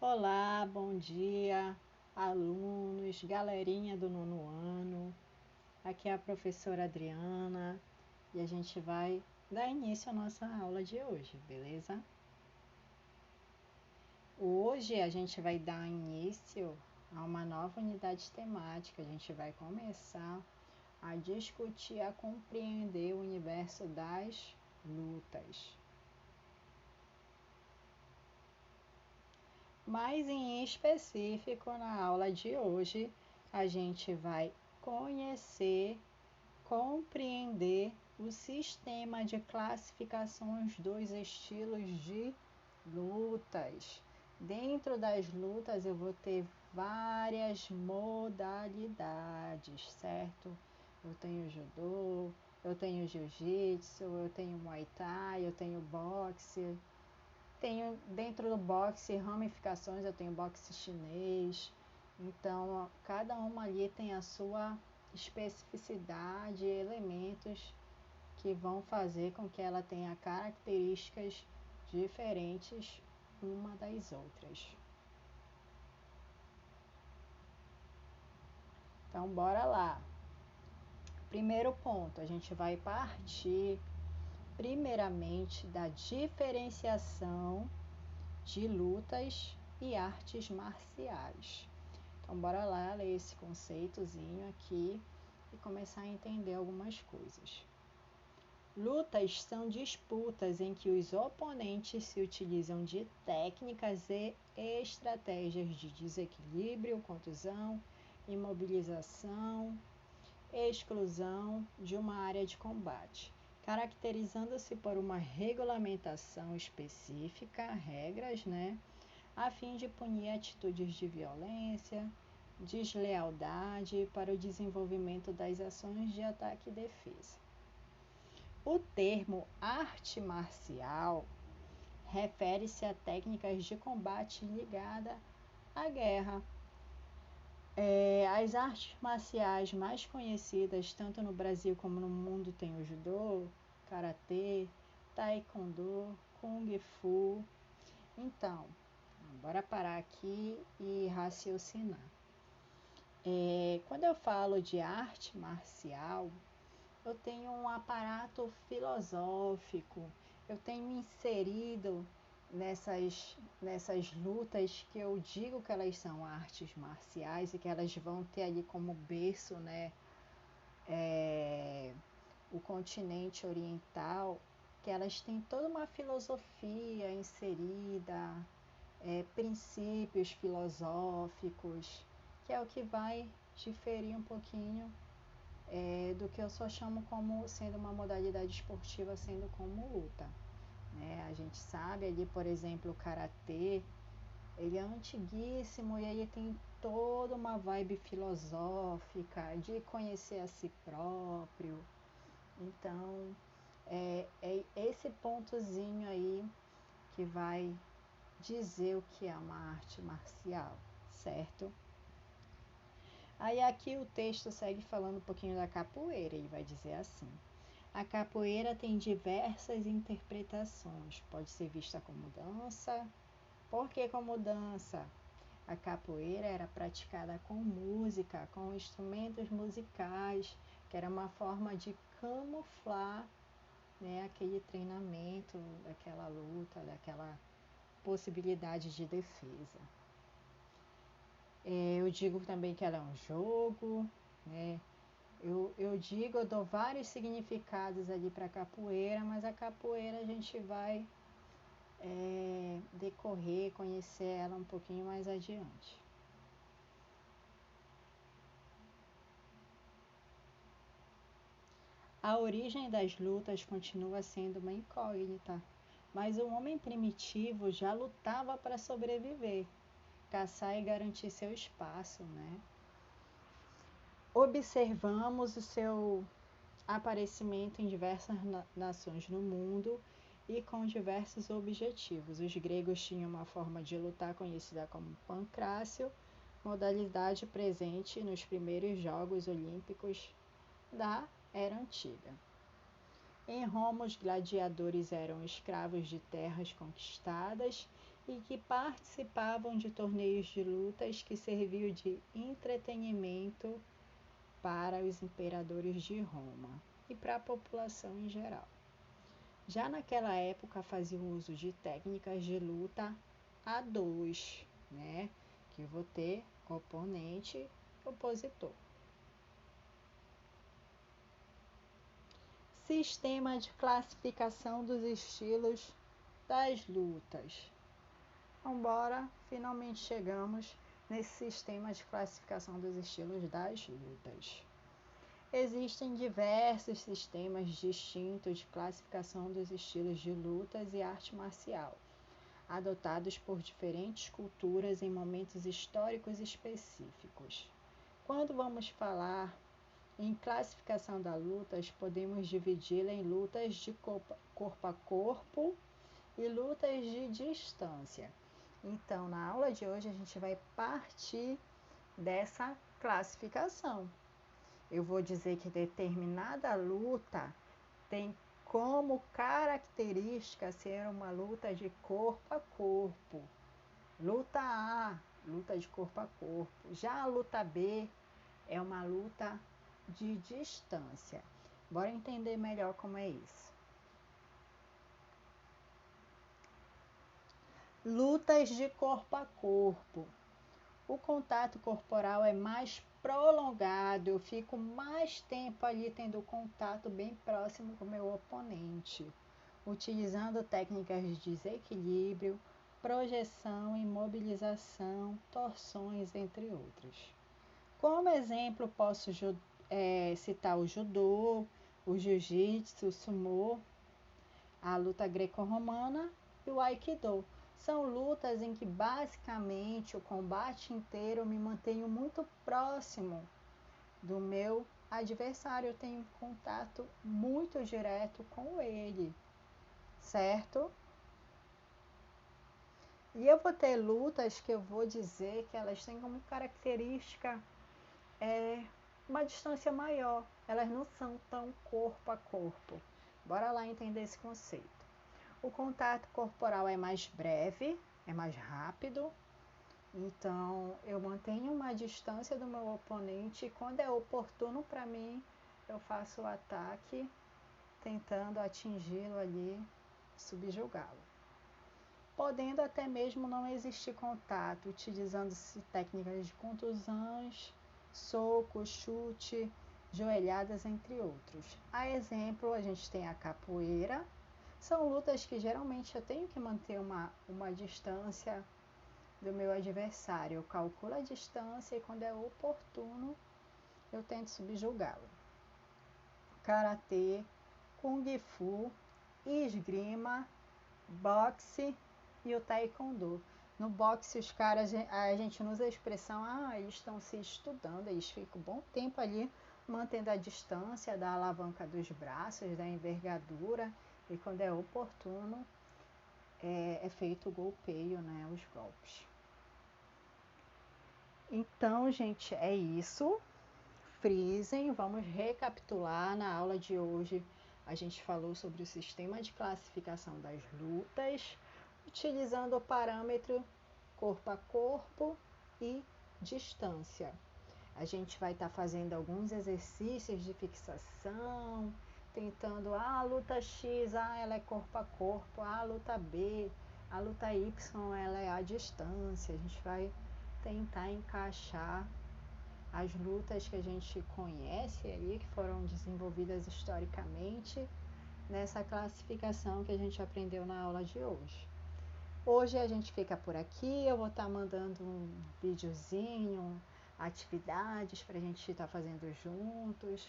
Olá, bom dia, alunos, galerinha do nono ano. Aqui é a professora Adriana e a gente vai dar início à nossa aula de hoje, beleza? Hoje a gente vai dar início a uma nova unidade temática. A gente vai começar a discutir, a compreender o universo das lutas. Mas em específico, na aula de hoje, a gente vai conhecer, compreender o sistema de classificações dos estilos de lutas. Dentro das lutas, eu vou ter várias modalidades, certo? Eu tenho judô, eu tenho jiu-jitsu, eu tenho muay thai, eu tenho boxe. Tenho dentro do boxe ramificações, eu tenho boxe chinês. Então, cada uma ali tem a sua especificidade, elementos que vão fazer com que ela tenha características diferentes uma das outras. Então, bora lá. Primeiro ponto, a gente vai partir primeiramente da diferenciação de lutas e artes marciais. Então, bora lá ler esse conceitozinho aqui e começar a entender algumas coisas. Lutas são disputas em que os oponentes se utilizam de técnicas e estratégias de desequilíbrio, contusão, imobilização, exclusão de uma área de combate, caracterizando-se por uma regulamentação específica, regras, a fim de punir atitudes de violência, deslealdade para o desenvolvimento das ações de ataque e defesa. O termo arte marcial refere-se a técnicas de combate ligada à guerra. As artes marciais mais conhecidas, tanto no Brasil como no mundo, tem o judô, karatê, taekwondo, kung fu. Então, bora parar aqui e raciocinar. Quando eu falo de arte marcial, eu tenho um aparato filosófico, eu tenho inserido nessas lutas que eu digo que elas são artes marciais e que elas vão ter ali como berço, o continente oriental, que elas têm toda uma filosofia inserida, princípios filosóficos, que é o que vai diferir um pouquinho do que eu só chamo como sendo uma modalidade esportiva, sendo como luta. A gente sabe ali, por exemplo, o karatê, ele é antiguíssimo e ele tem toda uma vibe filosófica de conhecer a si próprio. Então, é esse pontozinho aí que vai dizer o que é uma arte marcial, certo? Aí aqui o texto segue falando um pouquinho da capoeira, ele vai dizer assim: a capoeira tem diversas interpretações, pode ser vista como dança. Por que como dança? A capoeira era praticada com música, com instrumentos musicais, que era uma forma de camuflar, aquele treinamento, daquela luta, daquela possibilidade de defesa. Eu digo também que ela é um jogo, eu dou vários significados ali para a capoeira, mas a capoeira a gente vai decorrer, conhecer ela um pouquinho mais adiante. A origem das lutas continua sendo uma incógnita, mas o homem primitivo já lutava para sobreviver, caçar e garantir seu espaço, Observamos o seu aparecimento em diversas nações no mundo e com diversos objetivos. Os gregos tinham uma forma de lutar conhecida como pancrácio, modalidade presente nos primeiros Jogos Olímpicos da Era Antiga. Em Roma, os gladiadores eram escravos de terras conquistadas e que participavam de torneios de lutas que serviam de entretenimento para os imperadores de Roma e para a população em geral. Já naquela época faziam uso de técnicas de luta a dois, né? Que eu vou ter oponente e opositor. Sistema de classificação dos estilos das lutas. Vambora, finalmente chegamos nesse sistema de classificação dos estilos das lutas. Existem diversos sistemas distintos de classificação dos estilos de lutas e arte marcial, adotados por diferentes culturas em momentos históricos específicos. Quando vamos falar em classificação das lutas, podemos dividi-la em lutas de corpo a corpo e lutas de distância. Então, na aula de hoje, a gente vai partir dessa classificação. Eu vou dizer que determinada luta tem como característica ser uma luta de corpo a corpo. Luta A, luta de corpo a corpo. Já a luta B é uma luta de distância. Bora entender melhor como é isso. Lutas de corpo a corpo. O contato corporal é mais prolongado, eu fico mais tempo ali tendo contato bem próximo com o meu oponente, utilizando técnicas de desequilíbrio, projeção, imobilização, torções, entre outras. Como exemplo, posso citar o judô, o jiu-jitsu, o sumô, a luta greco-romana e o aikido. São lutas em que basicamente o combate inteiro eu me mantenho muito próximo do meu adversário, eu tenho contato muito direto com ele, certo? E eu vou ter lutas que eu vou dizer que elas têm como característica uma distância maior, elas não são tão corpo a corpo. Bora lá entender esse conceito. O contato corporal é mais breve, é mais rápido, então eu mantenho uma distância do meu oponente e quando é oportuno para mim, eu faço o ataque tentando atingi-lo ali, subjugá-lo. Podendo até mesmo não existir contato, utilizando-se técnicas de contusões, soco, chute, joelhadas, entre outros. A exemplo, a gente tem a capoeira. São lutas que geralmente eu tenho que manter uma distância do meu adversário. Eu calculo a distância e quando é oportuno, eu tento subjugá-lo. Karatê, Kung Fu, esgrima, boxe e o taekwondo. No boxe, os caras, a gente usa a expressão, eles estão se estudando, eles ficam um bom tempo ali mantendo a distância da alavanca dos braços, da envergadura, e quando é oportuno, é feito o golpeio, né, os golpes. Então, gente, é isso. Frisem, vamos recapitular. Na aula de hoje, a gente falou sobre o sistema de classificação das lutas, utilizando o parâmetro corpo a corpo e distância. A gente vai estar fazendo alguns exercícios de fixação, tentando a luta X, ela é corpo a corpo, a luta B, a luta Y, ela é a distância. A gente vai tentar encaixar as lutas que a gente conhece ali, que foram desenvolvidas historicamente, nessa classificação que a gente aprendeu na aula de hoje. Hoje a gente fica por aqui, eu vou estar mandando um videozinho, atividades para a gente estar fazendo juntos.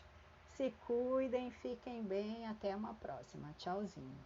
Se cuidem, fiquem bem, até uma próxima. Tchauzinho.